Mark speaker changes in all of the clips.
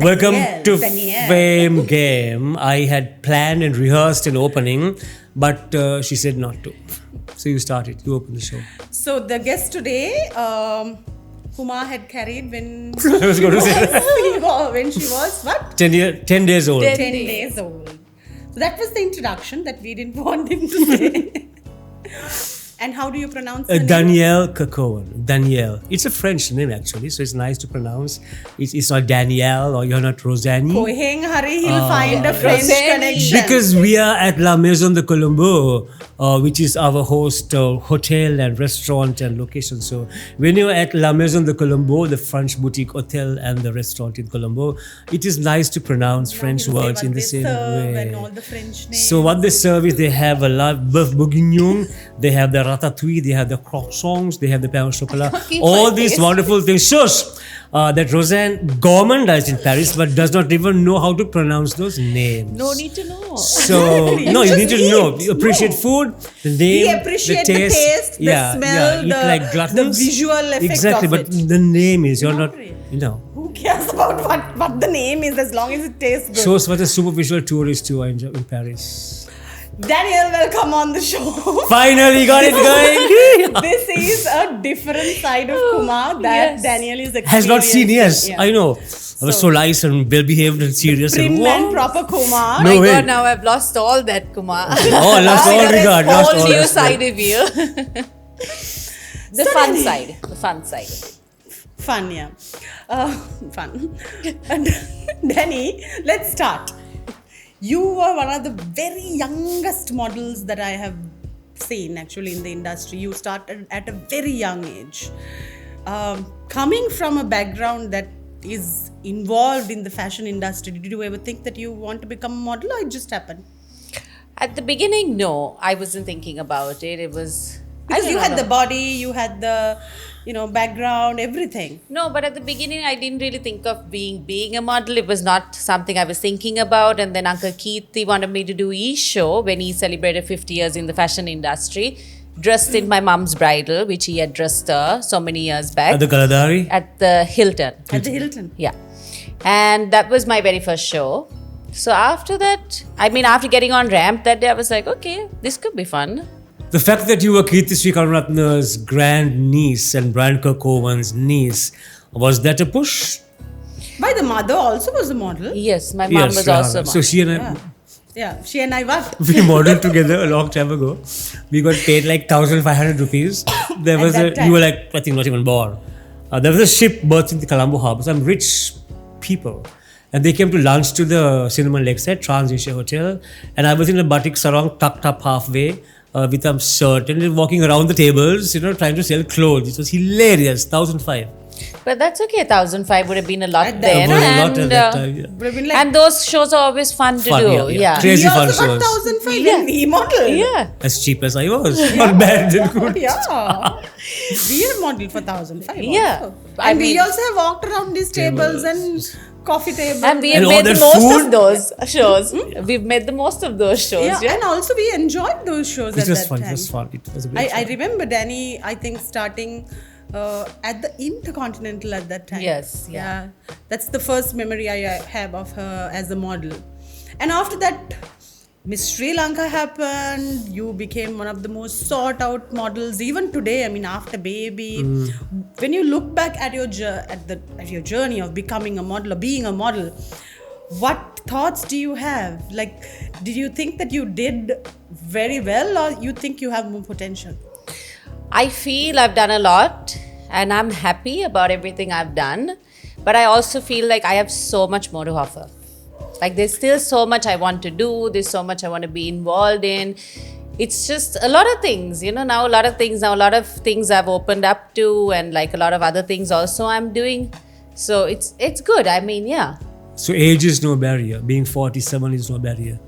Speaker 1: Welcome to
Speaker 2: Dannielle.
Speaker 1: Fame Game. I had planned and rehearsed an opening, but she said not to. So you started. You opened the show.
Speaker 2: So the guest today, Kumar had carried when
Speaker 1: I was going to say that.
Speaker 2: when she was what?
Speaker 1: 10 days old.
Speaker 2: 10 days old. So that was the introduction that we didn't want him to say. And how do you pronounce the name?
Speaker 1: Dannielle Kerkoven. Dannielle. It's a French name actually, so it's nice to pronounce. It's not Dannielle or you're not Rozanne.
Speaker 2: Koheng Hari, he'll find a French
Speaker 3: Rozanne.
Speaker 2: connection.
Speaker 1: Because we are at La Maison de Colombo, which is our host hotel and restaurant and location. So when you're at La Maison de Colombo, the French boutique hotel and the restaurant in Colombo, it is nice to pronounce French
Speaker 2: He'll say
Speaker 1: words
Speaker 2: what
Speaker 1: in the
Speaker 2: they
Speaker 1: same
Speaker 2: serve
Speaker 1: way.
Speaker 2: And all the French names.
Speaker 1: So what they serve is they have a la boeuf bourguignon, they have the ratatouille, they have the croissants, they have the pain au chocolat,
Speaker 3: Keep
Speaker 1: all
Speaker 3: my
Speaker 1: these
Speaker 3: face.
Speaker 1: wonderful things. Shush! That Rozanne gourmandized in Paris but does not even know how to pronounce those names.
Speaker 3: No need to know.
Speaker 1: So,
Speaker 2: Exactly.
Speaker 1: no, you
Speaker 2: Just
Speaker 1: need to
Speaker 2: eat.
Speaker 1: know. You appreciate food, the name,
Speaker 2: We appreciate the taste, the smell,
Speaker 1: eat like
Speaker 2: the
Speaker 1: gluttons.
Speaker 2: visual effect
Speaker 1: exactly,
Speaker 2: of
Speaker 1: but
Speaker 2: it.
Speaker 1: the name is, you're
Speaker 2: Not
Speaker 1: not,
Speaker 2: really.
Speaker 1: you know.
Speaker 2: Who cares about what the name is as long as it tastes good?
Speaker 1: Shows what a superficial tourist you are in Paris.
Speaker 2: Danielle, welcome on the show.
Speaker 1: Finally got it going.
Speaker 2: This is a different side of Kumar that
Speaker 3: Yes.
Speaker 2: Danielle is experiencing.
Speaker 1: Has not seen, yes.
Speaker 2: Yeah.
Speaker 1: I know. I was so nice and well-behaved and serious.
Speaker 2: Prim
Speaker 1: and
Speaker 2: and
Speaker 1: wow.
Speaker 2: proper Kumar.
Speaker 1: No
Speaker 3: My
Speaker 1: way.
Speaker 3: God, now I've lost all that, Kumar.
Speaker 1: Oh, lost all
Speaker 2: There is
Speaker 1: regard. Lost all
Speaker 3: Whole new
Speaker 1: respect.
Speaker 3: side of you. The
Speaker 2: So
Speaker 3: fun
Speaker 2: Danny-
Speaker 3: side. The fun side.
Speaker 2: Fun, yeah. Fun. And Danny, let's start. You were one of the very youngest models that I have seen actually in the industry. You started at a very young age. Coming from a background that is involved in the fashion industry, did you ever think that you want to become a model or it just happened?
Speaker 3: At the beginning, no. I wasn't thinking about it. It was...
Speaker 2: Because
Speaker 3: I
Speaker 2: you
Speaker 3: don't
Speaker 2: had
Speaker 3: know.
Speaker 2: the body, you had the, background, everything.
Speaker 3: No, but at the beginning, I didn't really think of being a model. It was not something I was thinking about. And then Uncle Keith, he wanted me to do e-show when he celebrated 50 years in the fashion industry, dressed in my mom's bridal, which he had dressed her so many years back.
Speaker 1: At the Galadari?
Speaker 3: At the Hilton.
Speaker 2: At the Hilton.
Speaker 3: Yeah. And that was my very first show. So after that, after getting on ramp that day, I was like, okay, this could be fun.
Speaker 1: The fact that you were Kirti Sri Karunaratne's grand niece and Brian Kerkoven's niece, was that a push?
Speaker 2: By the mother also was a model.
Speaker 3: Yes, my mom was also a
Speaker 1: So
Speaker 3: model.
Speaker 1: she and I,
Speaker 2: Yeah, she and I what?
Speaker 1: we modeled together a long time ago. We got paid like 1,500 rupees. There was
Speaker 2: that time.
Speaker 1: you were like, I think not even born. There was a ship berthed in the Colombo Harbour. Some rich people. And they came to lunch to the Cinnamon Lakeside Trans Asia Hotel. And I was in a batik sarong tucked up halfway with a shirt and walking around the tables, trying to sell clothes. It was hilarious. 1,500.
Speaker 3: But that's okay. 1,005 would have been a lot
Speaker 2: At that
Speaker 3: then.
Speaker 1: Would have lot at
Speaker 3: And,
Speaker 1: that time, yeah.
Speaker 2: Would have been like,
Speaker 3: and those shows are always fun to
Speaker 1: Fun,
Speaker 3: do.
Speaker 1: yeah, yeah.
Speaker 3: Yeah.
Speaker 1: Crazy
Speaker 2: he
Speaker 1: fun
Speaker 2: also got
Speaker 1: shows.
Speaker 2: 1,005
Speaker 3: Yeah.
Speaker 2: and he modeled.
Speaker 3: Yeah.
Speaker 1: As cheap as I was. Not bad and good.
Speaker 2: Yeah. We have modeled for 1,005
Speaker 3: Yeah.
Speaker 2: also.
Speaker 3: I
Speaker 2: And we
Speaker 3: mean-
Speaker 2: also have walked around these tables and coffee tables.
Speaker 3: And we
Speaker 1: And
Speaker 3: have
Speaker 1: all
Speaker 3: made the
Speaker 1: that
Speaker 3: most
Speaker 1: food.
Speaker 3: of those shows. We've made the most of those shows.
Speaker 2: yeah,
Speaker 3: Yeah.
Speaker 2: and also we enjoyed those shows
Speaker 1: It
Speaker 2: at
Speaker 1: was
Speaker 2: that
Speaker 1: fun.
Speaker 2: time.
Speaker 1: It was fun. It was a great
Speaker 2: I
Speaker 1: fun.
Speaker 2: remember Danny, I think, starting at the Intercontinental at that time.
Speaker 3: Yes, yeah.
Speaker 2: That's the first memory I have of her as a model. And after that, Miss Sri Lanka happened. You became one of the most sought out models. Even today, after baby, when you look back at your journey of becoming a model or being a model, what thoughts do you have? Like, did you think that you did very well, or you think you have more potential?
Speaker 3: I feel I've done a lot and I'm happy about everything I've done. But I also feel like I have so much more to offer. Like there's still so much I want to do. There's so much I want to be involved in. It's just a lot of things, now a lot of things I've opened up to, and like a lot of other things also I'm doing. So it's good. Yeah.
Speaker 1: So age is no barrier. Being 47 is no barrier.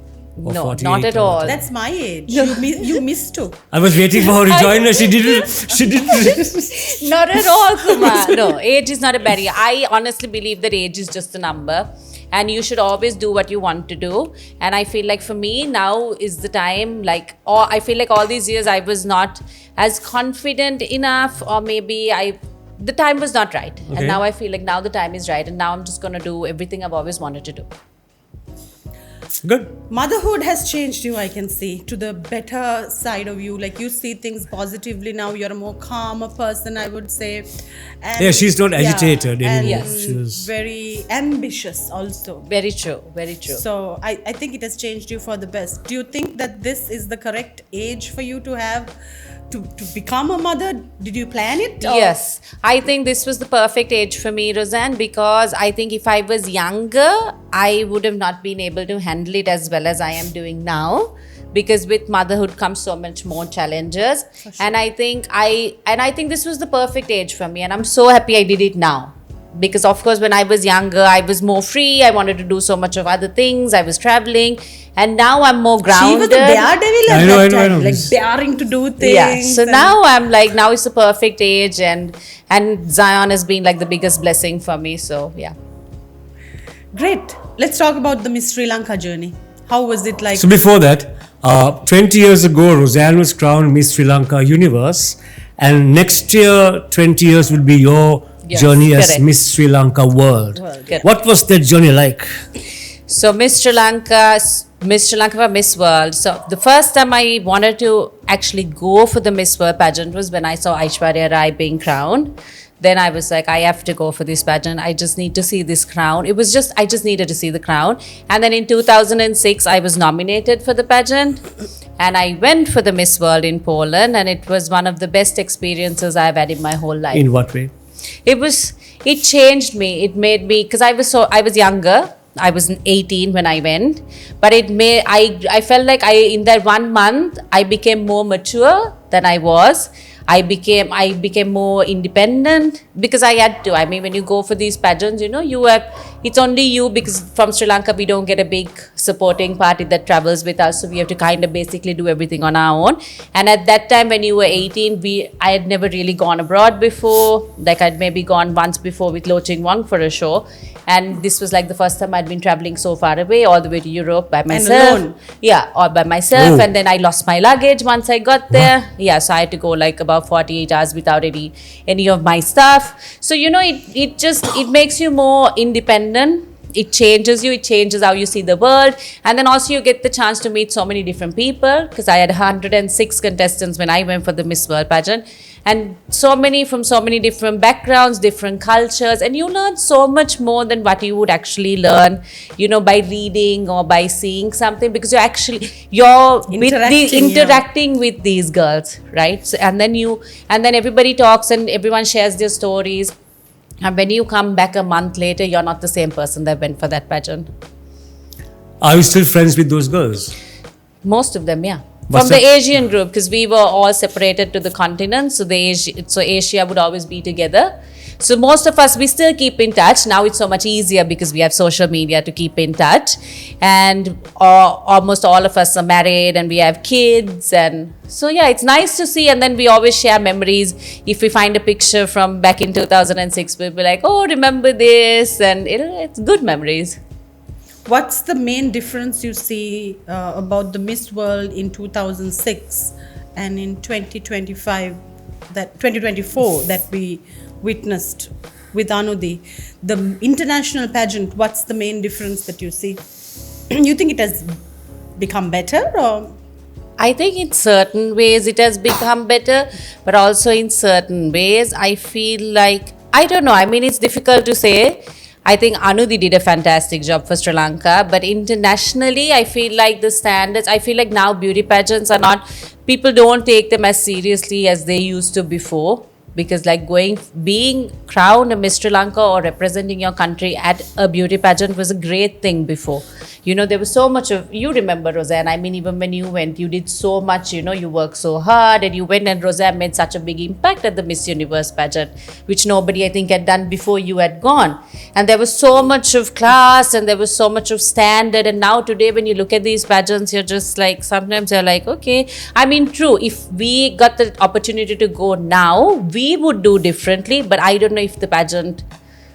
Speaker 1: Or
Speaker 3: No,
Speaker 1: 48
Speaker 3: not at
Speaker 1: or
Speaker 3: all.
Speaker 1: whatever.
Speaker 2: That's my age. You missed too.
Speaker 1: I was waiting for her to join us. She didn't.
Speaker 3: Not at all, Kumar. No, age is not a barrier. I honestly believe that age is just a number. And you should always do what you want to do. And I feel like for me, now is the time, I feel like all these years I was not as confident enough, or maybe I the time was not right.
Speaker 1: Okay.
Speaker 3: And now I feel like now the time is right, and now I'm just going to do everything I've always wanted to do.
Speaker 1: Good.
Speaker 2: Motherhood has changed you, I can see, to the better side of you. Like you see things positively now. You're a more calmer person, I would say. And
Speaker 1: Yeah, she's not agitated anymore.
Speaker 2: And
Speaker 3: Yes.
Speaker 1: She was-
Speaker 2: very ambitious also.
Speaker 3: Very true. Very true.
Speaker 2: So I think it has changed you for the best. Do you think that this is the correct age for you to have to become a mother? Did you plan it? or-
Speaker 3: Yes, I think this was the perfect age for me, Rozanne, because I think if I was younger, I would have not been able to handle it as well as I am doing now. Because with motherhood comes so much more challenges, and I think this was the perfect age for me, and I'm so happy I did it now. Because of course, when I was younger, I was more free. I wanted to do so much of other things. I was traveling, and now I'm more
Speaker 2: She
Speaker 3: grounded.
Speaker 2: was a daredevil at
Speaker 1: I know,
Speaker 2: that
Speaker 1: I know, I
Speaker 2: time,
Speaker 1: know.
Speaker 2: like daring to do things.
Speaker 3: Yeah, so
Speaker 2: and-
Speaker 3: now I'm like, now it's the perfect age, and Zion has been like the biggest blessing for me. So yeah.
Speaker 2: Great. Let's talk about the Miss Sri Lanka journey. How was it like?
Speaker 1: So before that, 20 years ago, Rozanne was crowned Miss Sri Lanka Universe, and next year, 20 years will be your
Speaker 3: Yes,
Speaker 1: journey as
Speaker 3: correct.
Speaker 1: Miss Sri Lanka World.
Speaker 3: Correct.
Speaker 1: What was that journey like?
Speaker 3: So Miss Sri Lanka for Miss World. So the first time I wanted to actually go for the Miss World pageant was when I saw Aishwarya Rai being crowned. Then I was like, I have to go for this pageant. I just need to see this crown. I just needed to see the crown. And then in 2006, I was nominated for the pageant. And I went for the Miss World in Poland. And it was one of the best experiences I've had in my whole life.
Speaker 1: In what way?
Speaker 3: It changed me. It made me, because I was younger. I was 18 when I went, but I felt like in that 1 month, I became more mature than I was. I became more independent because I had to. I mean, when you go for these pageants, it's only you, because from Sri Lanka, we don't get a big supporting party that travels with us. So we have to kind of basically do everything on our own. And at that time, when you were 18, I had never really gone abroad before. Like I'd maybe gone once before with Lo Ching Wong for a show. And this was like the first time I'd been traveling so far away, all the way to Europe by myself.
Speaker 2: alone?
Speaker 3: Yeah, all by myself.
Speaker 1: Oh.
Speaker 3: And then I lost my luggage once I got there. Yeah, so I had to go like about 48 hours without any of my stuff. So it makes you more independent. It changes you. It changes how you see the world. And then also you get the chance to meet so many different people, because I had 106 contestants when I went for the Miss World pageant. And so many from so many different backgrounds, different cultures, and you learn so much more than what you would actually learn, by reading or by seeing something, because you're interacting with these girls, right? So, and then everybody talks and everyone shares their stories. And when you come back a month later, you're not the same person that went for that pageant.
Speaker 1: Are you still friends with those girls?
Speaker 3: Most of them, yeah.
Speaker 1: What's
Speaker 3: From the
Speaker 1: that?
Speaker 3: Asian group, because we were all separated to the continents. So Asia would always be together. So most of us, we still keep in touch. Now it's so much easier because we have social media to keep in touch. And almost all of us are married and we have kids. And so, yeah, it's nice to see. And then we always share memories. If we find a picture from back in 2006, we'll be like, oh, remember this? And it's good memories.
Speaker 2: What's the main difference you see about the Miss World in 2006 and in 2024 that we witnessed with Anudhi? The international pageant, what's the main difference that you see? You think it has become better, or?
Speaker 3: I think in certain ways it has become better, but also in certain ways I feel like, I don't know, I mean, it's difficult to say. I think Anudhi did a fantastic job for Sri Lanka, but internationally, I feel like the standards, I feel like now beauty pageants are not, people don't take them as seriously as they used to before. Because like being crowned a Miss Sri Lanka or representing your country at a beauty pageant was a great thing before. There was so much of, you remember Rozanne, I mean, even when you went, you did so much, you worked so hard, and you went, and Rozanne made such a big impact at the Miss Universe pageant, which nobody I think had done before you had gone. And there was so much of class and there was so much of standard. And now today when you look at these pageants, you're just like, sometimes you're like, okay, I mean, true, if we got the opportunity to go now, we would do differently, but I don't know if the pageant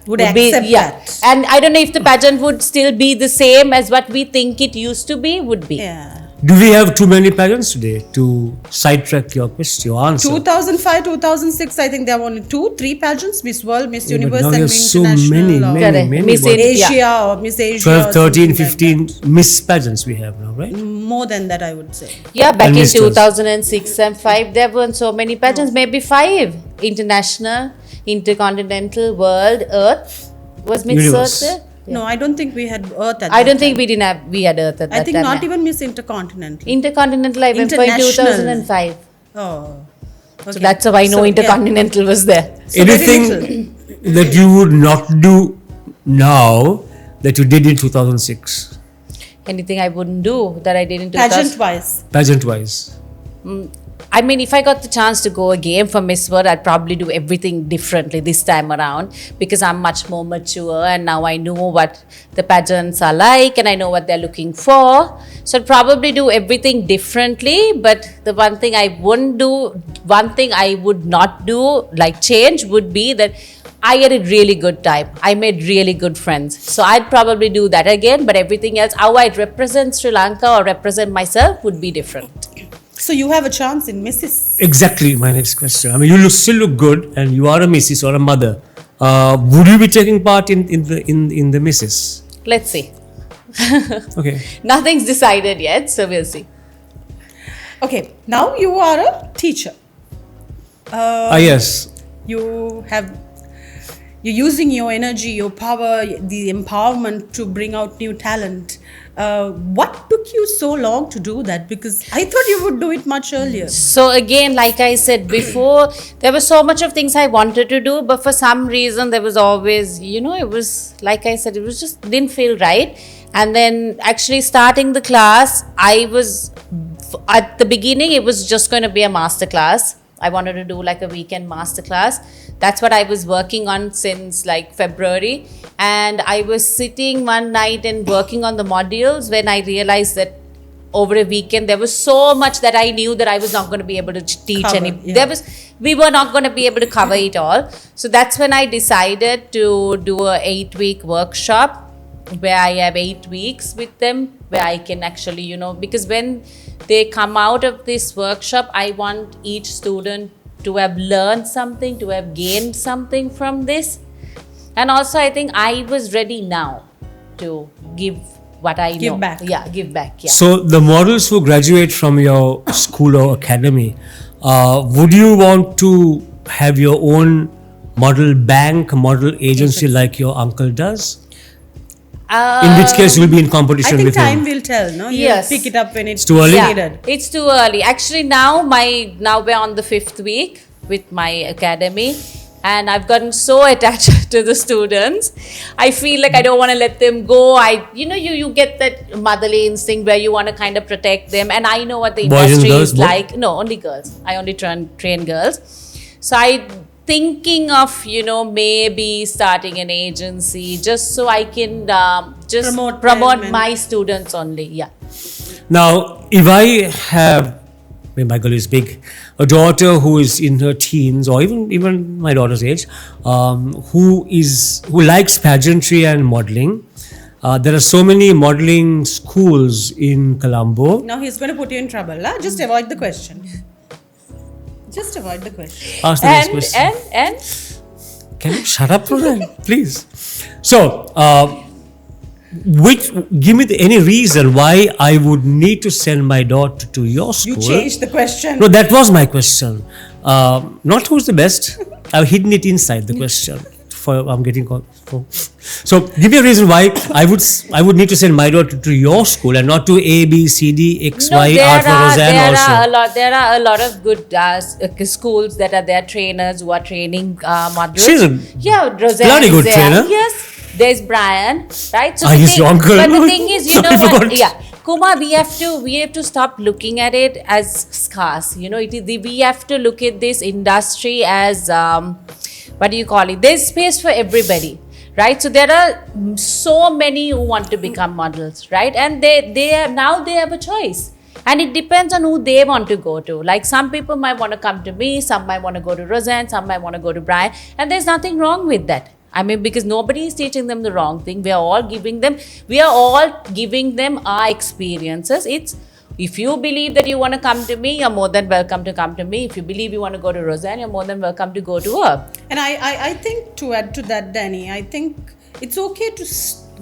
Speaker 2: would accept that.
Speaker 3: And I don't know if the pageant would still be the same as what we think it used to be, would be.
Speaker 2: Yeah.
Speaker 1: Do we have too many pageants today to sidetrack your question, your answer?
Speaker 2: 2005, 2006, I think there were only 2-3 pageants: Miss World, Miss
Speaker 1: Yeah, but
Speaker 2: Universe,
Speaker 1: now
Speaker 2: and
Speaker 1: there's
Speaker 2: Miss
Speaker 1: so
Speaker 2: International.
Speaker 1: many,
Speaker 2: or
Speaker 3: Correct.
Speaker 1: many
Speaker 3: Miss
Speaker 1: bodies.
Speaker 3: India.
Speaker 2: Asia or Miss Asia.
Speaker 1: 12,
Speaker 2: or
Speaker 1: 13,
Speaker 2: something like
Speaker 1: 15 Miss pageants we have now, right?
Speaker 2: that. More than that, I would say.
Speaker 3: Yeah, back
Speaker 1: And
Speaker 3: in
Speaker 1: misters.
Speaker 3: 2006 and 5, there weren't so many pageants, maybe 5. International, Intercontinental, World, Earth. Was Miss
Speaker 1: Universe.
Speaker 3: Earth there?
Speaker 2: No, I don't think we had Earth at
Speaker 3: I
Speaker 2: that
Speaker 3: don't think
Speaker 2: time.
Speaker 3: we had Earth at that
Speaker 2: I think
Speaker 3: time.
Speaker 2: not
Speaker 3: yeah.
Speaker 2: even Miss Intercontinental.
Speaker 3: Intercontinental, I went for in
Speaker 2: International.
Speaker 3: 2005.
Speaker 2: Oh. Okay.
Speaker 3: So that's how I know
Speaker 2: So, yeah.
Speaker 3: Intercontinental was there.
Speaker 2: So very
Speaker 1: Anything that you would not do now that you did in 2006,
Speaker 3: Anything I wouldn't do that I did in 2000.
Speaker 2: Pageant wise.
Speaker 1: pageant wise?
Speaker 3: I mean, if I got the chance to go again for Miss World, I'd probably do everything differently this time around because I'm much more mature and now I know what the pageants are like and I know what they're looking for. So I'd probably do everything differently. But the one thing I wouldn't do, one thing I would not do, like change, would be that I had a really good time. I made really good friends. So I'd probably do that again. But everything else, how I'd represent Sri Lanka or represent myself would be different.
Speaker 2: So you have a chance in Mrs.
Speaker 1: Exactly my next question. I mean, you still look good, and you are a missus or a mother. Would you be taking part in the missus?
Speaker 3: Let's see.
Speaker 1: Okay.
Speaker 3: Nothing's decided yet, so we'll see.
Speaker 2: Okay, now you are a teacher.
Speaker 1: Yes.
Speaker 2: You're using your energy, your power, the empowerment to bring out new talent. What took you so long to do that? Because I thought you would do it much earlier.
Speaker 3: So again, like I said before, there was so much of things I wanted to do, but for some reason there was always, it was like I said, it was just didn't feel right. And then actually starting the class, at the beginning, it was just going to be a master class. I wanted to do like a weekend master class. That's what I was working on since like February. And I was sitting one night and working on the modules when I realized that over a weekend there was so much that I knew that I was not going to be able to teach
Speaker 2: Cover,
Speaker 3: any.
Speaker 2: yeah.
Speaker 3: We were not going to be able to cover it all. So that's when I decided to do a 8-week workshop where I have 8 weeks with them, where I can actually, because when they come out of this workshop, I want each student to have learned something, to have gained something from this. And also, I think I was ready now to give what I know.
Speaker 2: Give back.
Speaker 3: Yeah, give back. Yeah.
Speaker 1: So the models who graduate from your school or academy, would you want to have your own model bank, model agency like your uncle does? In which case you'll be in
Speaker 2: I
Speaker 1: competition
Speaker 2: think
Speaker 1: with
Speaker 2: time
Speaker 1: him.
Speaker 2: will tell, no?
Speaker 3: Yes.
Speaker 2: You'll pick it up when it's
Speaker 1: too early?
Speaker 2: needed.
Speaker 3: It's too early. Actually, now we're on the 5th week with my academy, and I've gotten so attached to the students. I feel like I don't want to let them go. You get that motherly instinct where you want to kind of protect them, and I know what the
Speaker 1: Boys and
Speaker 3: industry
Speaker 1: girls,
Speaker 3: is
Speaker 1: both?
Speaker 3: like. No, only girls. I only train girls. So I thinking of maybe starting an agency just so I can just
Speaker 2: Promote
Speaker 3: promote
Speaker 2: them
Speaker 3: my students only. Yeah.
Speaker 1: Now, if I have, my girl is big, a daughter who is in her teens or even my daughter's age, who likes pageantry and modeling. There are so many modeling schools in Colombo.
Speaker 2: Now he's going to put you in trouble. Huh? Just avoid the question. Just avoid the question.
Speaker 1: Ask the next question.
Speaker 3: And
Speaker 1: Can you shut up for that, please? So, give me any reason why I would need to send my daughter to your school.
Speaker 2: You changed the question.
Speaker 1: No, that was my question. Not who's the best. I've hidden it inside the question. I'm getting called. So, give me a reason why I would need to send my daughter to your school and not to A, B, C, D, X, Y, R for Rozanne also.
Speaker 3: There are a lot of good schools that are there, trainers who are training models.
Speaker 1: She's a
Speaker 3: Rozanne
Speaker 1: bloody
Speaker 3: is
Speaker 1: good
Speaker 3: there.
Speaker 1: trainer.
Speaker 3: Yes, there's Brian, right? So
Speaker 1: He's your uncle.
Speaker 3: But the thing is,
Speaker 1: Sorry, forgot.
Speaker 3: Kumar, we have to stop looking at it as scarce. We have to look at this industry as what do you call it? There's space for everybody, right? So there are so many who want to become models, right? And they have a choice. And it depends on who they want to go to. Like some people might want to come to me, some might want to go to Rozanne, some might want to go to Brian. And there's nothing wrong with that. I mean, because nobody is teaching them the wrong thing. We are all giving them our experiences. It's If you believe that you want to come to me, you're more than welcome to come to me. If you believe you want to go to Rozanne, you're more than welcome to go to her.
Speaker 2: And I think to add to that, Danny, I think it's okay to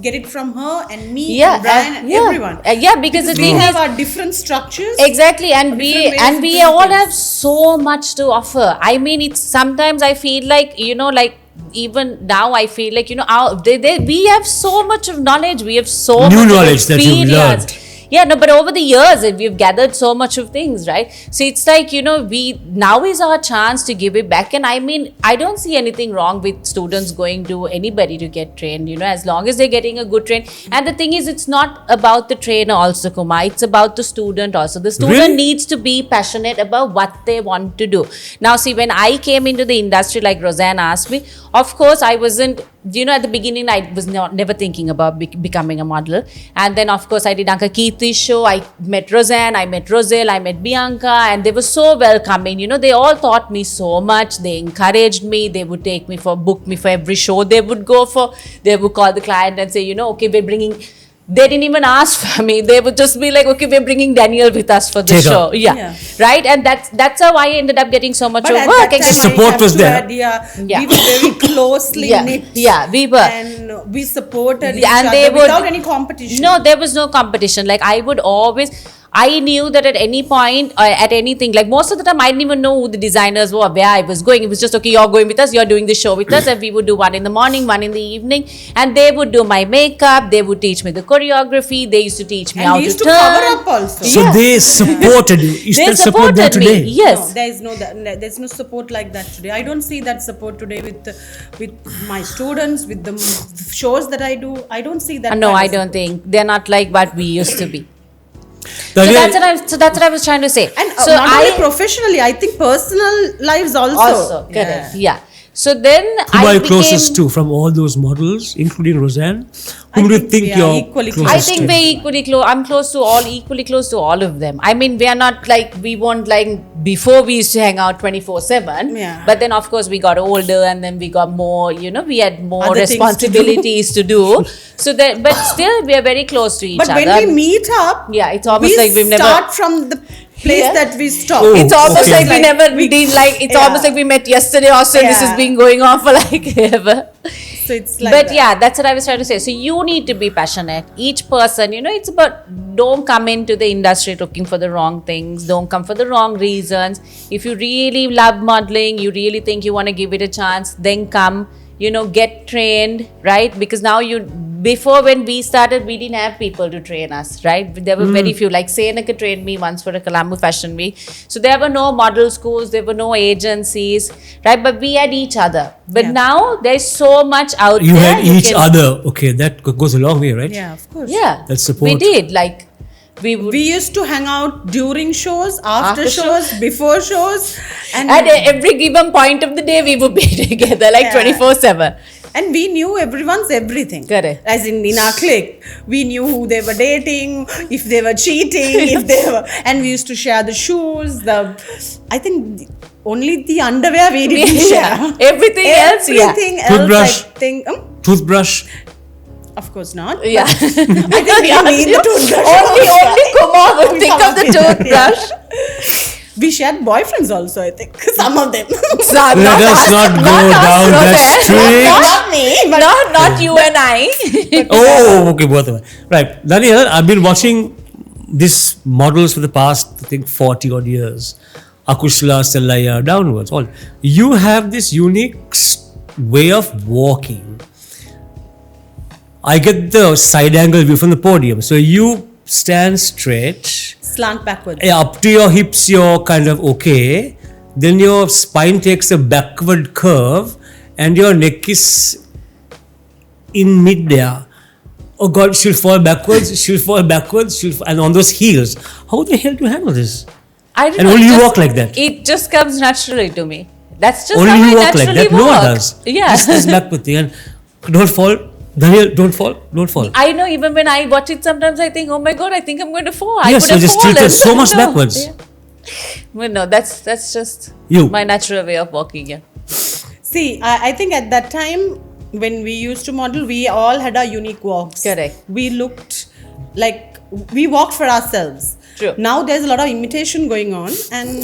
Speaker 2: get it from her and me and Brian and everyone.
Speaker 3: Because the
Speaker 2: we
Speaker 3: thing
Speaker 2: have
Speaker 3: is,
Speaker 2: our different structures.
Speaker 3: exactly, and
Speaker 2: different ways
Speaker 3: we
Speaker 2: of doing
Speaker 3: all
Speaker 2: things.
Speaker 3: have so much to offer. I mean, it's sometimes I feel like, like even now I feel like, we have so much of knowledge. We have so
Speaker 1: New
Speaker 3: much
Speaker 1: knowledge that you've
Speaker 3: experience.
Speaker 1: learned.
Speaker 3: Yeah, no, but over the years we've gathered so much of things, right? So it's like, we now is our chance to give it back. And I mean, I don't see anything wrong with students going to anybody to get trained, as long as they're getting a good train. And the thing is, it's not about the trainer also, Kumar. It's about the student also. The student
Speaker 1: Really?
Speaker 3: needs to be passionate about what they want to do. Now, see, when I came into the industry, like Rozanne asked me, of course, I wasn't, at the beginning, I was never thinking about becoming a model. And then, of course, I did Anka Kirti's show. I met Rozanne, I met Roselle, I met Bianca, and they were so welcoming. They all taught me so much. They encouraged me. They would book me for every show they would go for. They would call the client and say, okay, we're bringing... They didn't even ask for me. They would just be like, okay, we're bringing Dannielle with us for the show. Yeah. Right? And that's how I ended up getting so much
Speaker 2: But
Speaker 3: of
Speaker 2: at
Speaker 3: work.
Speaker 2: that time,
Speaker 1: support
Speaker 2: I have
Speaker 1: was
Speaker 2: to
Speaker 1: there.
Speaker 2: add, we were very closely knit.
Speaker 3: Yeah, we were.
Speaker 2: And we supported each
Speaker 3: And
Speaker 2: other
Speaker 3: they would,
Speaker 2: without any competition.
Speaker 3: No, there was no competition. Like, I would always... I knew that at any point, at anything, like most of the time, I didn't even know who the designers were, where I was going. It was just, okay, you're going with us, you're doing the show with us, and we would do one in the morning, one in the evening, and they would do my makeup, they would teach me the choreography, they used to teach me
Speaker 2: and
Speaker 3: how
Speaker 2: we
Speaker 3: to
Speaker 2: used to
Speaker 3: turn.
Speaker 2: cover up also.
Speaker 1: So they supported you. Is
Speaker 3: They
Speaker 1: that support there
Speaker 3: supported me,
Speaker 1: today?
Speaker 3: yes.
Speaker 2: No, there's no support like that today. I don't see that support today with my students, with the shows that I do. I don't see that.
Speaker 3: No,
Speaker 2: kind
Speaker 3: I
Speaker 2: of
Speaker 3: don't
Speaker 2: support.
Speaker 3: think. They're not like what we used to be. So
Speaker 1: Dannielle,
Speaker 3: that's what I was trying to say.
Speaker 2: And
Speaker 3: so
Speaker 2: not only professionally, I think personal lives also.
Speaker 3: Correct. Yeah. So then
Speaker 1: who are
Speaker 3: I
Speaker 1: you
Speaker 3: became...
Speaker 1: closest to from all those models, including Rozanne? Whom do you
Speaker 2: think
Speaker 1: think
Speaker 2: we are
Speaker 1: you're
Speaker 2: equally
Speaker 1: closest
Speaker 3: I
Speaker 2: close.
Speaker 3: think
Speaker 1: to?
Speaker 3: we're equally close. I'm equally close to all of them. I mean, we are not like, we weren't like, before we used to hang out 24/7.
Speaker 2: Yeah.
Speaker 3: But then, of course, we got older and then we got more, we had more
Speaker 2: Other things to do.
Speaker 3: responsibilities to do. So that, but still, we are very close to each
Speaker 2: But
Speaker 3: other.
Speaker 2: when we meet up,
Speaker 3: Yeah, it's almost
Speaker 2: we
Speaker 3: like we've never...
Speaker 2: start from the place
Speaker 3: Yeah.
Speaker 2: that we stop.
Speaker 1: Oh,
Speaker 3: It's almost
Speaker 1: okay.
Speaker 3: like we never did, like, it's almost like we met yesterday or so. This has
Speaker 2: Yeah.
Speaker 3: been going on for like ever.
Speaker 2: So it's like
Speaker 3: But
Speaker 2: that.
Speaker 3: yeah, that's what I was trying to say. So you need to be passionate. Each person, it's about, don't come into the industry looking for the wrong things. Don't come for the wrong reasons. If you really love modeling, you really think you want to give it a chance, then come, get trained, right? Because now before when we started, we didn't have people to train us, right? There were very few. Like Senaka trained me once for a Colombo Fashion Week. So there were no model schools, there were no agencies, right? But we had each other. But
Speaker 2: Yeah.
Speaker 3: now there's so much out
Speaker 1: You
Speaker 3: there.
Speaker 1: had each other. Okay, that goes a long way, right?
Speaker 2: Yeah, of course.
Speaker 3: Yeah.
Speaker 1: That's support.
Speaker 3: We did. Like, we would.
Speaker 2: We used to hang out during shows, after
Speaker 3: After
Speaker 2: shows, before shows, and
Speaker 3: At every given point of the day, we would be together, like
Speaker 2: Yeah.
Speaker 3: 24/7.
Speaker 2: and we knew everyone's everything.
Speaker 3: Correct.
Speaker 2: As in our clique, we knew who they were dating, if they were cheating, if they were, and we used to share the shoes. I think only the underwear we didn't share.
Speaker 3: Everything else, yeah.
Speaker 2: Everything else,
Speaker 1: Toothbrush.
Speaker 2: I think.
Speaker 1: Toothbrush.
Speaker 2: Of course not.
Speaker 3: Yeah.
Speaker 2: I think we need the toothbrush.
Speaker 3: Only Kumar would think of the toothbrush.
Speaker 2: We shared boyfriends also, I think. Some of them.
Speaker 1: Let us not go down that street.
Speaker 2: Not me, but
Speaker 3: Not you and I.
Speaker 1: Oh, okay, both of us. Right. Dannielle, I've been watching these models for the past, I think, 40 odd years. Akushla, Selaya, downwards, all. You have this unique way of walking. I get the side angle view from the podium. So you stand straight.
Speaker 2: slant backwards.
Speaker 1: Up to your hips, you're kind of okay. Then your spine takes a backward curve and your neck is in mid-air. Oh God, she'll fall backwards, and on those heels. How the hell do you handle this?
Speaker 3: I don't
Speaker 1: And
Speaker 3: know,
Speaker 1: only
Speaker 3: it
Speaker 1: you
Speaker 3: just-
Speaker 1: walk like that.
Speaker 3: It just comes naturally to me. That's just
Speaker 1: Only
Speaker 3: how
Speaker 1: you
Speaker 3: I
Speaker 1: walk like
Speaker 3: naturally
Speaker 1: that. No
Speaker 3: walk.
Speaker 1: one does.
Speaker 3: Yeah.
Speaker 1: This backward thing. And don't fall. Danielle, don't fall. Don't fall.
Speaker 3: I know, even when I watch it, sometimes I think, oh my God, I think I'm going to fall. I
Speaker 1: Yes,
Speaker 3: could
Speaker 1: you're
Speaker 3: have
Speaker 1: just
Speaker 3: fallen.
Speaker 1: tilted so much
Speaker 3: No.
Speaker 1: backwards.
Speaker 3: Yeah. Well, no, that's just
Speaker 1: You.
Speaker 3: my natural way of walking. Yeah.
Speaker 2: See, I think at that time when we used to model, we all had our unique walks.
Speaker 3: Correct.
Speaker 2: We looked like we walked for ourselves.
Speaker 3: True.
Speaker 2: Now there's a lot of imitation going on, and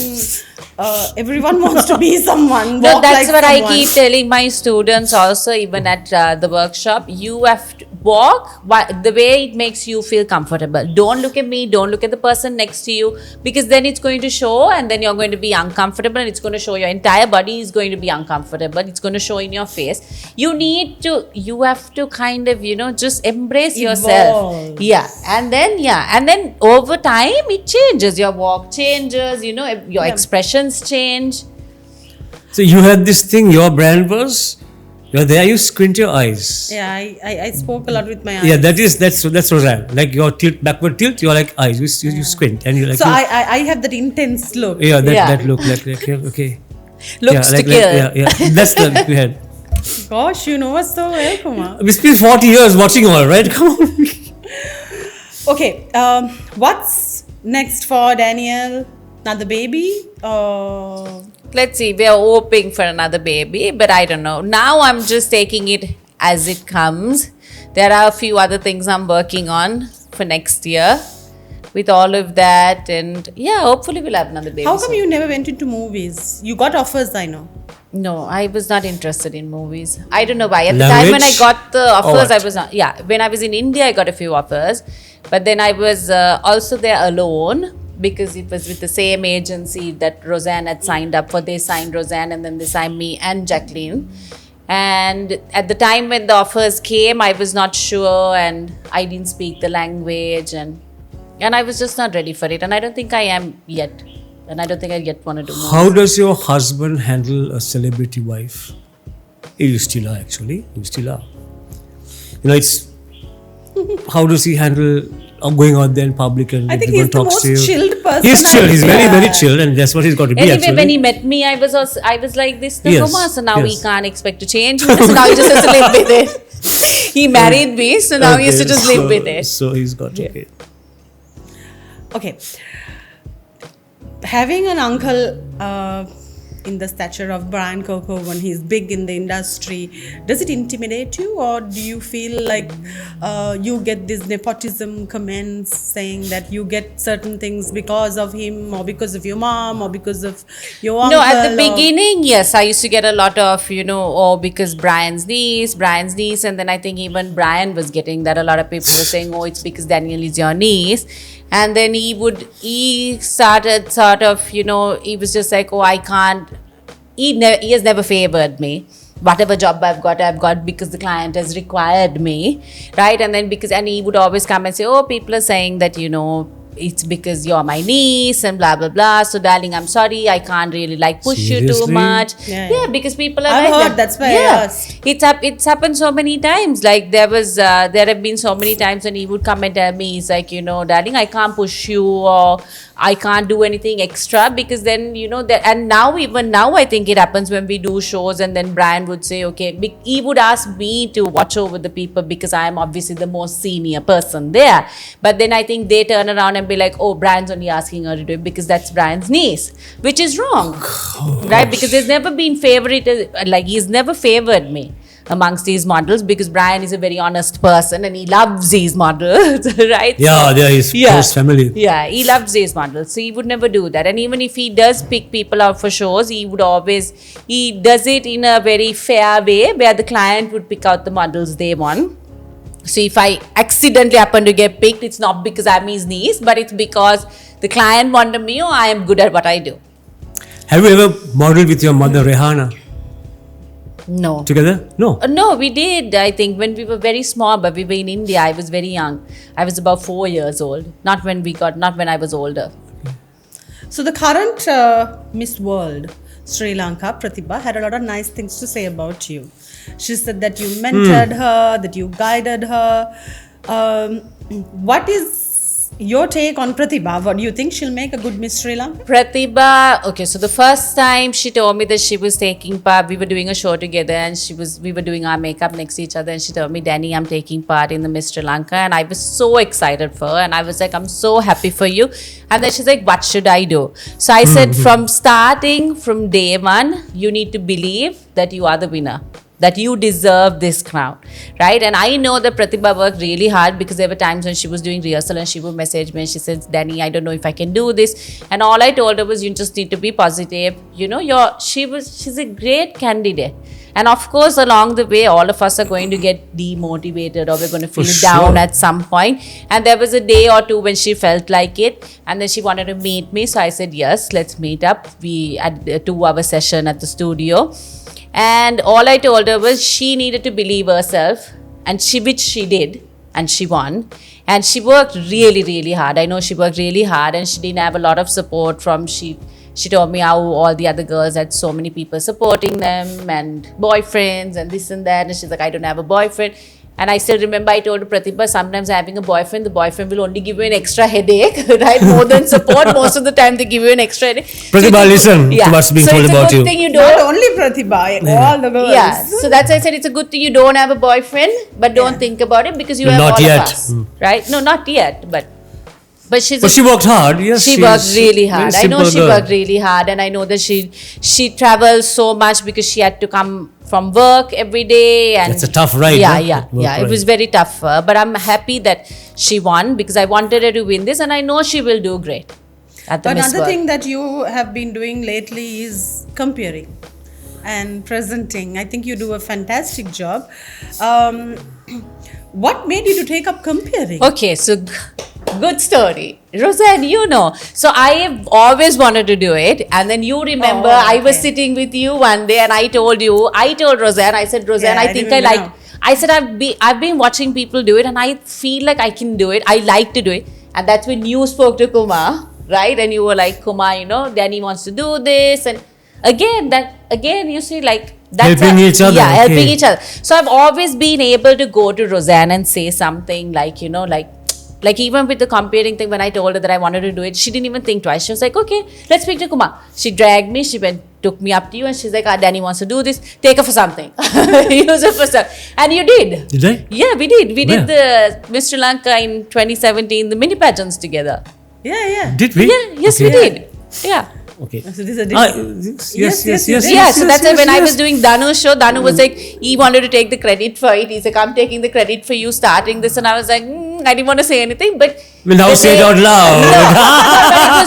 Speaker 2: everyone wants to be someone.
Speaker 3: No,
Speaker 2: walk
Speaker 3: that's
Speaker 2: like
Speaker 3: what
Speaker 2: someone.
Speaker 3: I keep telling my students also, even at the workshop. You have to walk the way it makes you feel comfortable. Don't look at me, don't look at the person next to you, because then it's going to show, and then you're going to be uncomfortable, and it's going to show your entire body is going to be uncomfortable. It's going to show in your face. You have to kind of, just embrace yourself.
Speaker 2: Evolve.
Speaker 3: And then over time it changes. Your walk changes, your expressions change.
Speaker 1: So you had this thing, your brand was, you're there, you squint your eyes.
Speaker 2: Yeah, I spoke a lot with my eyes.
Speaker 1: Yeah, that's Rozanne. Like your backward tilt, you're like eyes. You squint and you like.
Speaker 2: So I have that intense look.
Speaker 1: Yeah, that
Speaker 3: Yeah.
Speaker 1: look like okay.
Speaker 3: Looks
Speaker 1: yeah,
Speaker 3: to kill.
Speaker 1: That's the look we had.
Speaker 2: Gosh, you know us so well, Kumar.
Speaker 1: We spent 40 years watching all, right? Come on.
Speaker 2: Okay, what's next for Dannielle? Another baby?
Speaker 3: Let's see, we are hoping for another baby, but I don't know. Now I'm just taking it as it comes. There are a few other things I'm working on for next year with all of that, and hopefully we'll have another baby.
Speaker 2: How come
Speaker 3: soon.
Speaker 2: you never went into movies? You got offers, I know.
Speaker 3: No, I was not interested in movies. I don't know why. At the time when I
Speaker 1: Language?
Speaker 3: got the offers,
Speaker 1: Or
Speaker 3: I
Speaker 1: what?
Speaker 3: was not. Yeah, when I was in India, I got a few offers, but then I was also there alone because it was with the same agency that Rozanne had signed up for. They signed Rozanne, and then they signed me and Jacqueline. And at the time when the offers came, I was not sure, and I didn't speak the language, and I was just not ready for it. And I don't think I am yet. And I don't think I yet want to do more.
Speaker 1: How does your husband handle a celebrity wife? You still are, actually. You still are. It's. How does he handle going out there in public and
Speaker 2: I think
Speaker 1: everyone
Speaker 2: he's the
Speaker 1: talks
Speaker 2: most
Speaker 1: to you?
Speaker 2: chilled person.
Speaker 1: He's chill. He's very,
Speaker 2: Yeah.
Speaker 1: very chill, and that's what he's got to be.
Speaker 3: Anyway,
Speaker 1: actually.
Speaker 3: when he met me, I was like this,
Speaker 1: Yes,
Speaker 3: Kumar, so now we
Speaker 1: yes.
Speaker 3: can't expect to change. So now he just has to live with it. He married me, so now he has to just live with it.
Speaker 1: So he's got okay.
Speaker 2: Okay. Having an uncle in the stature of Brian Kerkoven, he's big in the industry, does it intimidate you, or do you feel like you get these nepotism comments saying that you get certain things because of him, or because of your mom, or because of your uncle?
Speaker 3: No, at the
Speaker 2: or-
Speaker 3: beginning, yes, I used to get a lot of, because Brian's niece, and then I think even Brian was getting that. A lot of people were saying, oh, it's because Dannielle is your niece. And then he started sort of, he was just like, oh, I can't, he has never favored me. Whatever job I've got because the client has required me, right? And then and he would always come and say, oh, people are saying that, it's because you're my niece and blah, blah, blah. So, darling, I'm sorry. I can't really push you too
Speaker 1: Seriously?
Speaker 3: much.
Speaker 2: Yeah.
Speaker 3: Because people are
Speaker 2: I've
Speaker 3: like
Speaker 2: heard,
Speaker 3: that.
Speaker 2: that's why I asked.
Speaker 3: It's happened so many times. Like there have been so many times when he would come and tell me, he's like, darling, I can't push you, or I can't do anything extra, because then, and now, even now, I think it happens when we do shows, and then Brian would say, okay, he would ask me to watch over the people because I am obviously the most senior person there. But then I think they turn around and be like, oh, Brian's only asking her to do it because that's Brian's niece, which is wrong, right? Because there's never been he's never favored me amongst these models, because Brian is a very honest person and he loves these models, right?
Speaker 1: Yeah, they're his close family.
Speaker 3: Yeah, he loves these models, so he would never do that. And even if he does pick people out for shows, he does it in a very fair way where the client would pick out the models they want. So if I accidentally happen to get picked, it's not because I'm his niece, but it's because the client wanted me, or I am good at what I do.
Speaker 1: Have you ever modeled with your mother, Rehana?
Speaker 3: No.
Speaker 1: Together? No.
Speaker 3: No, we did, I think, when we were very small, but we were in India. I was very young. I was about 4 years old. Not when I was older.
Speaker 2: So the current Miss World, Sri Lanka, Pratibha, had a lot of nice things to say about you. She said that you mentored her, that you guided her. What is your take on Pratibha? What do you think she'll make a good Miss Sri Lanka?
Speaker 3: Pratibha, okay, so the first time she told me that she was taking part, we were doing a show together, and we were doing our makeup next to each other, and she told me, Danny, I'm taking part in the Miss Sri Lanka, and I was so excited for her, and I was like, I'm so happy for you. And then she's like, what should I do? So I said, from day one, you need to believe that you are the winner. that you deserve this crown, right? And I know that Pratibha worked really hard, because there were times when she was doing rehearsal and she would message me and she says, Danny, I don't know if I can do this. And all I told her was, you just need to be positive. You know, she's a great candidate. And of course, along the way, all of us are going to get demotivated, or we're going to feel down at some point. And there was a day or two when she felt like it, and then she wanted to meet me. So I said, yes, let's meet up. We had a 2-hour session at the studio. And all I told her was she needed to believe herself, and which she did, and she won. And she worked really, really hard. I know she worked really hard, and she didn't have a lot of support from She told me how all the other girls had so many people supporting them, and boyfriends and this and that. And she's like, I don't have a boyfriend. And I still remember I told Pratibha, sometimes having a boyfriend, the boyfriend will only give you an extra headache, right? More than support. Most of the time they give you an extra headache.
Speaker 1: Pratibha, listen to what's being told about you.
Speaker 3: Thing you
Speaker 2: Not
Speaker 3: don't,
Speaker 2: only Pratibha, all the girls.
Speaker 3: yeah. So that's why I said it's a good thing you don't have a boyfriend, but don't think about it, because you have
Speaker 1: Not
Speaker 3: all
Speaker 1: yet.
Speaker 3: of us, right? No, not yet, but she's.
Speaker 1: But she worked hard. Yes,
Speaker 3: she worked really
Speaker 1: very
Speaker 3: hard. I know
Speaker 1: simple
Speaker 3: she
Speaker 1: girl.
Speaker 3: worked really hard, and I know that she travels so much because she had to come from work every day. And
Speaker 1: That's a tough ride.
Speaker 3: Yeah,
Speaker 1: huh?
Speaker 3: yeah,
Speaker 1: That work
Speaker 3: yeah. It
Speaker 1: ride.
Speaker 3: was very tough for her, but I'm happy that she won, because I wanted her to win this, and I know she will do great at the Miss
Speaker 2: Another
Speaker 3: World.
Speaker 2: thing that you have been doing lately is comparing and presenting. I think you do a fantastic job. What made you to take up comparing?
Speaker 3: Okay, so good story. Rozanne, you know. So I have always wanted to do it. And then you remember, I was
Speaker 2: okay.
Speaker 3: sitting with you one day and I told Rozanne, I said, Rozanne,
Speaker 2: Yeah,
Speaker 3: I
Speaker 2: I
Speaker 3: think I
Speaker 2: remember
Speaker 3: like,
Speaker 2: now.
Speaker 3: I said, I've been watching people do it and I feel like I can do it. I like to do it. And that's when you spoke to Kumar, right? And you were like, Kumar, you know, Danny wants to do this. And again, you see, like, that's
Speaker 1: Helping each other,
Speaker 3: Yeah,
Speaker 1: okay.
Speaker 3: helping each other. So I've always been able to go to Rozanne and say something like, you know, like even with the comparing thing, when I told her that I wanted to do it, she didn't even think twice. She was like, okay, let's speak to Kumar. She dragged me, took me up to you, and she's like, Danny wants to do this, take her for something. Use her for something. And you did.
Speaker 1: Did I?
Speaker 3: Yeah, we did. We
Speaker 1: Where?
Speaker 3: did the Miss Sri Lanka in 2017, the mini pageants together.
Speaker 2: Yeah.
Speaker 1: Did we?
Speaker 3: Yeah, yes,
Speaker 1: Okay.
Speaker 3: we did. Yeah.
Speaker 1: Okay.
Speaker 2: So this is a
Speaker 1: Yes.
Speaker 3: Yeah, so that's why when I was doing Danu's show, Danu was like, he wanted to take the credit for it. He's like, I'm taking the credit for you starting this. And I was like, I didn't want to say anything, but...
Speaker 1: Well, now say it out loud.
Speaker 3: No,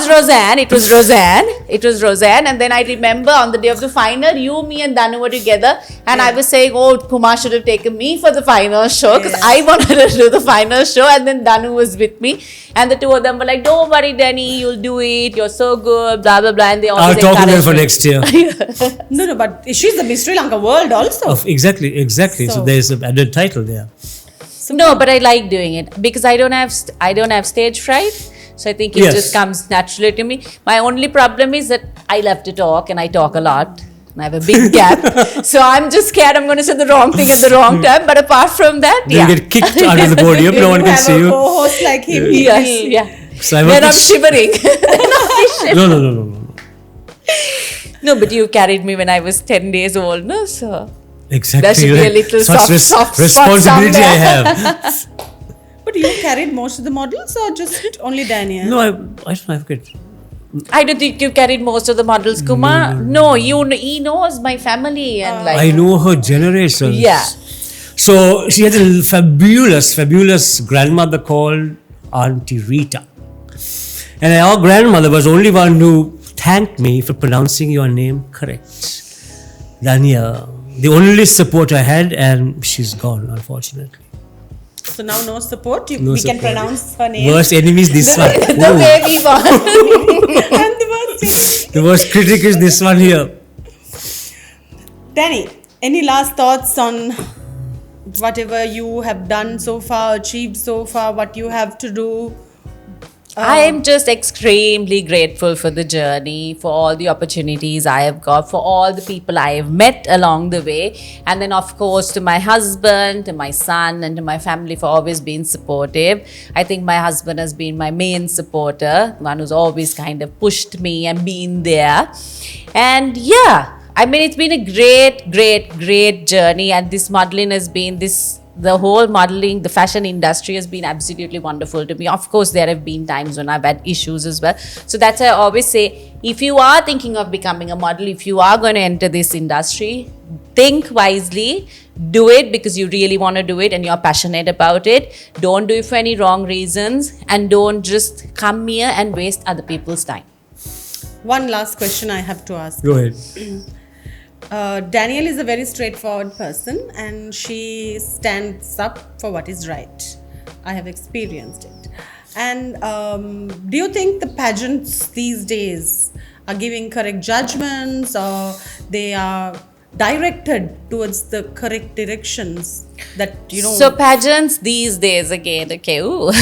Speaker 3: it was Rozanne. And then I remember on the day of the final, you, me and Danu were together. And I was saying, oh, Kumar should have taken me for the final show, because I wanted to do the final show. And then Danu was with me. And the two of them were like, don't worry, Danny, you'll do it. You're so good, blah, blah, blah. And they
Speaker 1: I'll
Speaker 3: always
Speaker 1: talk to them
Speaker 3: encouraged
Speaker 1: for
Speaker 3: me.
Speaker 1: next year.
Speaker 2: No, but she's the Miss Sri Lanka world also.
Speaker 1: Exactly. So
Speaker 2: So-
Speaker 1: there's an added title there.
Speaker 3: No, but I like doing it because I don't have stage fright. So I think it
Speaker 1: Yes.
Speaker 3: just comes naturally to me. My only problem is that I love to talk and I talk a lot. And I have a big gap. So I'm just scared I'm going to say the wrong thing at the wrong time. But apart from that,
Speaker 1: You
Speaker 3: yeah.
Speaker 1: get kicked out of the podium. No one
Speaker 2: You
Speaker 1: can
Speaker 2: have
Speaker 1: see
Speaker 2: a
Speaker 1: you.
Speaker 2: co-host like him. he
Speaker 3: Yes,
Speaker 2: will-
Speaker 3: yeah.
Speaker 1: So I
Speaker 3: Then I'm
Speaker 1: want
Speaker 3: shivering.
Speaker 1: No.
Speaker 3: No, but you carried me when I was 10 days old, no? So
Speaker 1: Exactly.
Speaker 3: there should be a
Speaker 1: right.
Speaker 3: little
Speaker 1: Such
Speaker 3: soft spot
Speaker 1: responsibility I
Speaker 3: somewhere.
Speaker 1: have.
Speaker 2: But you carried most of the models or just only Dannielle?
Speaker 1: No, I don't have kids.
Speaker 3: I don't think you carried most of the models, Kumar. No, he knows my family and like...
Speaker 1: I know her generations.
Speaker 3: Yeah.
Speaker 1: So she had a fabulous grandmother called Auntie Rita. And our grandmother was the only one who thanked me for pronouncing your name correct. Dannielle. The only support I had, and she's gone, unfortunately.
Speaker 2: So now no support.
Speaker 1: No
Speaker 2: we can
Speaker 1: support.
Speaker 2: pronounce her name.
Speaker 1: Worst enemy is this one.
Speaker 3: The
Speaker 1: Ooh.
Speaker 3: way we want.
Speaker 2: And the worst.
Speaker 1: The worst critic is this one here.
Speaker 2: Danny, any last thoughts on whatever you have done so far, achieved so far, what you have to do?
Speaker 3: I am just extremely grateful for the journey, for all the opportunities I have got, for all the people I have met along the way. And then, of course, to my husband, to my son, and to my family for always being supportive. I think my husband has been my main supporter, one who's always kind of pushed me and been there. And yeah, I mean, it's been a great journey. And this modeling has been the whole modeling, the fashion industry has been absolutely wonderful to me. Of course, there have been times when I've had issues as well. So that's why I always say, if you are thinking of becoming a model, if you are going to enter this industry, think wisely, do it because you really want to do it and you're passionate about it. Don't do it for any wrong reasons, and don't just come here and waste other people's time.
Speaker 2: One last question I have to ask.
Speaker 1: Go ahead.
Speaker 2: Dannielle is a very straightforward person and she stands up for what is right. I have experienced it. And do you think the pageants these days are giving correct judgments, or they are directed towards the correct directions that,
Speaker 3: So pageants these days again, okay, ooh.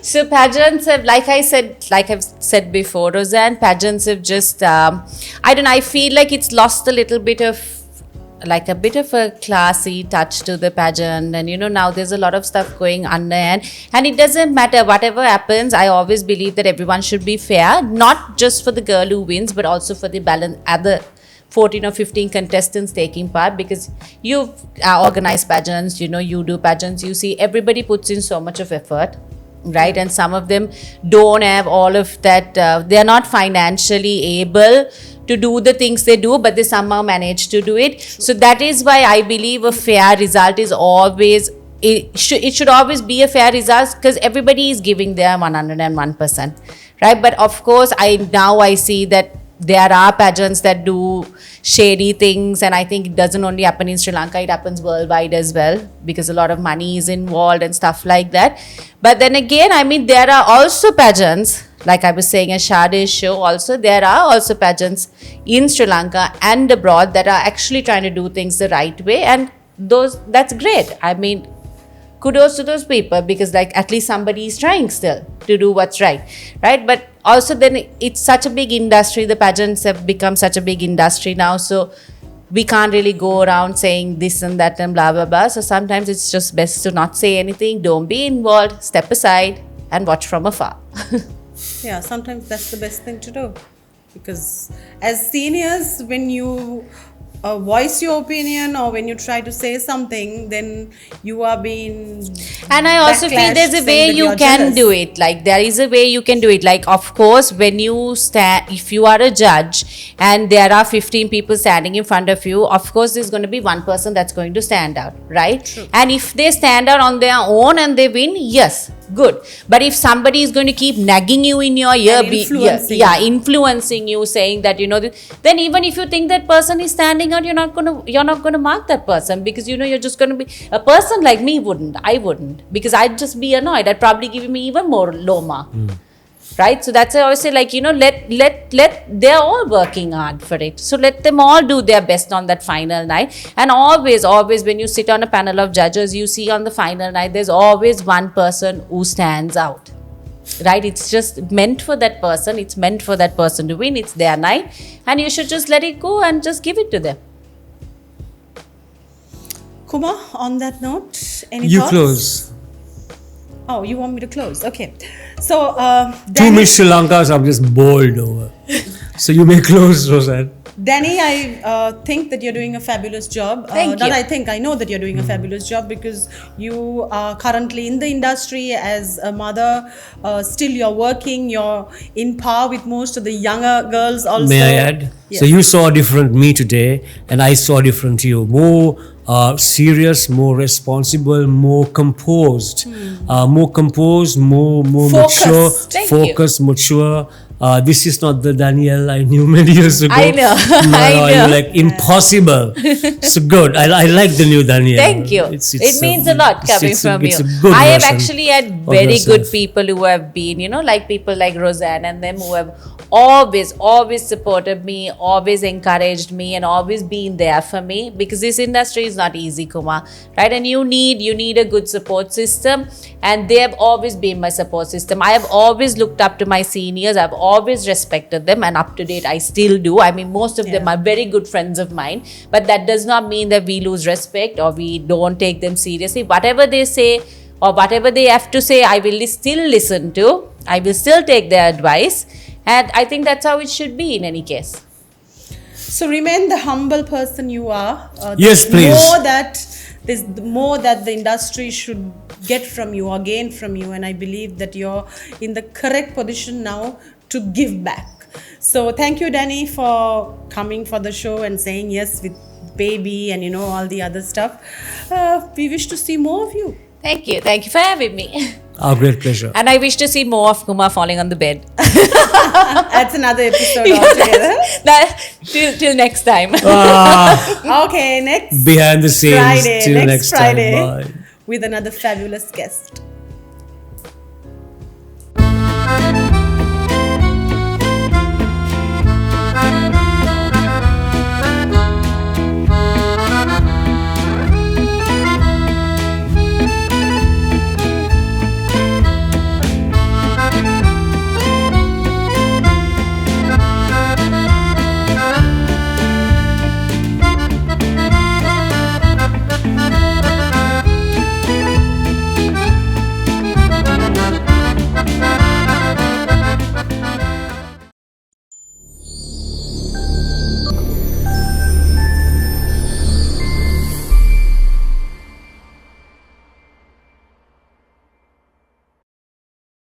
Speaker 3: So pageants have, like I've said before, Rozanne, pageants have just, I feel like it's lost a little bit of, like a bit of a classy touch to the pageant, and now there's a lot of stuff going under, and it doesn't matter whatever happens. I always believe that everyone should be fair, not just for the girl who wins, but also for the balance other 14 or 15 contestants taking part, because you've organized pageants, you do pageants, you see everybody puts in so much of effort, right? And some of them don't have all of that, they are not financially able to do the things they do, but they somehow manage to do it. So that is why I believe a fair result is always, it should always be a fair result, because everybody is giving their 101%, right? But of course, I see that there are pageants that do shady things, and I think it doesn't only happen in Sri Lanka, it happens worldwide as well, because a lot of money is involved and stuff like that. But then again, there are also pageants, like I was saying, a Sade's show also, there are also pageants in Sri Lanka and abroad that are actually trying to do things the right way, and that's great. Kudos to those people, because at least somebody is trying still to do what's right? But also then it's such a big industry, the pageants have become such a big industry now, so we can't really go around saying this and that and blah blah blah. So sometimes it's just best to not say anything, don't be involved, step aside and watch from afar.
Speaker 2: Yeah, sometimes that's the best thing to do, because as seniors, when you voice your opinion or when you try to say something, then you are being
Speaker 3: and I also feel there's a way you can do it. There is a way you can do it. Of course, when you stand, if you are a judge and there are 15 people standing in front of you, of course there's going to be one person that's going to stand out, right?
Speaker 2: True.
Speaker 3: And if they stand out on their own and they win, yes, good. But if somebody is going to keep nagging you in your ear, influencing you, saying that then even if you think that person is standing out, you're not going to mark that person, because you're just going to be a person like me I wouldn't, because I'd just be annoyed. I'd probably give me even more low mark. Right? So that's why I always say, let they're all working hard for it. So let them all do their best on that final night. And always when you sit on a panel of judges, you see on the final night, there's always one person who stands out. Right? It's just meant for that person. It's meant for that person to win. It's their night. And you should just let it go and just give it to them.
Speaker 2: Kumar, on that note, any
Speaker 1: You
Speaker 2: thoughts?
Speaker 1: close.
Speaker 2: Oh, you want me to close? Okay. So,
Speaker 1: Two Miss Sri Lankas, I'm just bowled over. So you may close, Rozanne.
Speaker 2: Danny, I think that you're doing a fabulous job.
Speaker 3: Thank you.
Speaker 2: I know that you're doing a fabulous job, because you are currently in the industry as a mother. Still, you're working. You're in par with most of the younger girls also.
Speaker 1: May I add?
Speaker 2: Yes.
Speaker 1: So you saw a different me today, and I saw a different you. More serious, more responsible, more composed. More mature,
Speaker 3: Thank
Speaker 1: focused, mature. This is not the Dannielle I knew many years ago.
Speaker 3: I know. I know.
Speaker 1: You're impossible. So good. I like the new Dannielle.
Speaker 3: Thank you. It means a lot coming from you.
Speaker 1: It's a good
Speaker 3: I have
Speaker 1: version
Speaker 3: actually had
Speaker 1: of
Speaker 3: very good
Speaker 1: yourself.
Speaker 3: people who have been, people like Rozanne and them, who have always supported me, always encouraged me, and always been there for me, because this industry is not easy, Kumar, right? And you need a good support system, and they have always been my support system. I have always looked up to my seniors. I've always respected them, and up to date I still do. Most of them are very good friends of mine, but that does not mean that we lose respect or we don't take them seriously. Whatever they say or whatever they have to say, I will still listen to. I will still take their advice. And I think that's how it should be in any case.
Speaker 2: So remain the humble person you are.
Speaker 1: Yes, please.
Speaker 2: There's more that the industry should get from you or gain from you, and I believe that you're in the correct position now to give back. So thank you, Danny, for coming for the show and saying yes with baby and all the other stuff. We wish to see more of you.
Speaker 3: Thank you. Thank you for having me.
Speaker 1: Our great pleasure.
Speaker 3: And I wish to see more of Kumar falling on the bed.
Speaker 2: That's another episode altogether.
Speaker 3: Till next time.
Speaker 2: Okay, next
Speaker 1: Behind the scenes.
Speaker 2: Friday.
Speaker 1: Till
Speaker 2: Next
Speaker 1: next
Speaker 2: Friday
Speaker 1: time. Bye.
Speaker 2: with another fabulous guest.